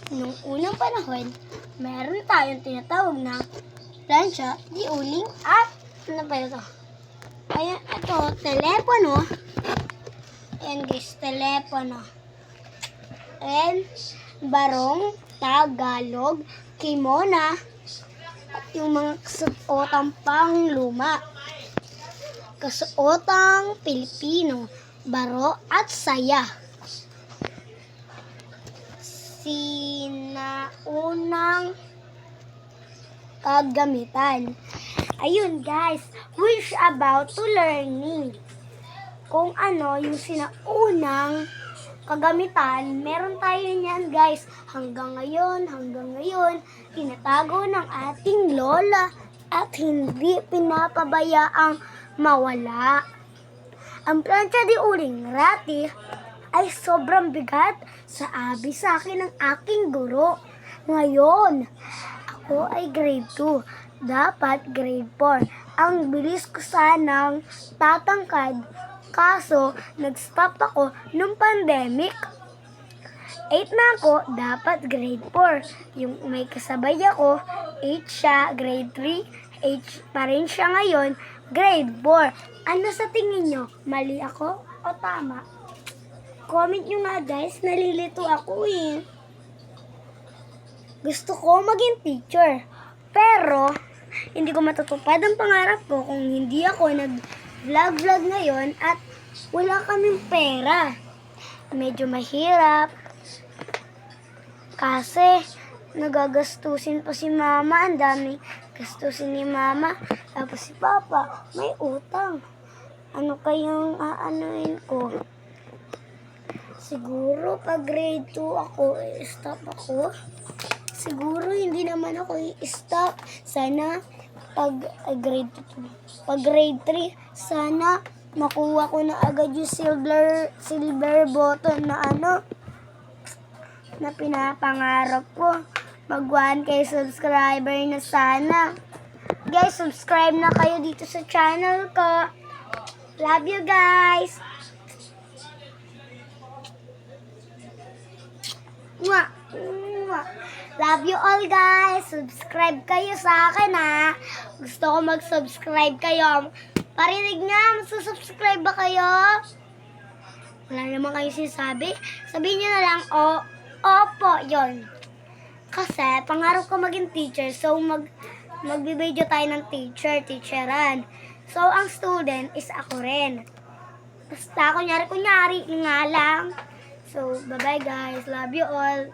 Nung unang panahon, meron tayong tinatawag na plancha, di uling, at ano pa ito? Ayan, ito, telepono. Ayan guys, telepono. And barong, Tagalog, kimona, at yung mga kasuotang pangluma. Kasuotang Pilipino, baro at saya. Sinaunang kagamitan. Ayun guys, wish about to learning. Kung ano yung sinaunang kagamitan, meron tayo niyan guys. Hanggang ngayon, tinatago ng ating lola at hindi pinapabayaang mawala. Ang plancha di uling rati ay sobrang bigat, sabi sa akin ng aking guro. Ngayon, ako ay grade 2, dapat grade 4. Ang bilis ko sanang tatangkad, kaso nag-stop ako nung pandemic. 8 na ako, dapat grade 4. Yung may kasabay ako, 8 siya, grade 3, 8 pa rin siya ngayon, grade 4. Ano sa tingin nyo? Mali ako o tama? Comment nyo nga guys, nalilito ako eh. Gusto ko maging teacher, pero hindi ko matutupad ang pangarap ko kung hindi ako nag-vlog ngayon at wala kaming pera. Medyo mahirap kasi nagagastusin pa si mama, ang dami gastusin ni mama, tapos si papa may utang. Ano kayang aanuin ko? Siguro pag grade 2 ako, stop ako. Siguro hindi naman ako i-stop. Sana pag grade 3, sana makuha ko na agad yung silver button na na pinapangarap ko. Mag 1K subscriber na sana. Guys, subscribe na kayo dito sa channel ko. Love you guys. Mwah! Mwah! Love you all guys. Subscribe kayo sa akin ha. Gusto ko mag-subscribe kayo. Parinig nga, magsusubscribe ba kayo? Wala naman kayo sinasabi. Sabihin nyo na lang, opo, yon. Kasi, pangarap ko maging teacher. So, magbibideo tayo ng teacheran. So, ang student is ako rin. Basta, kunyari nga lang. So, bye-bye guys. Love you all.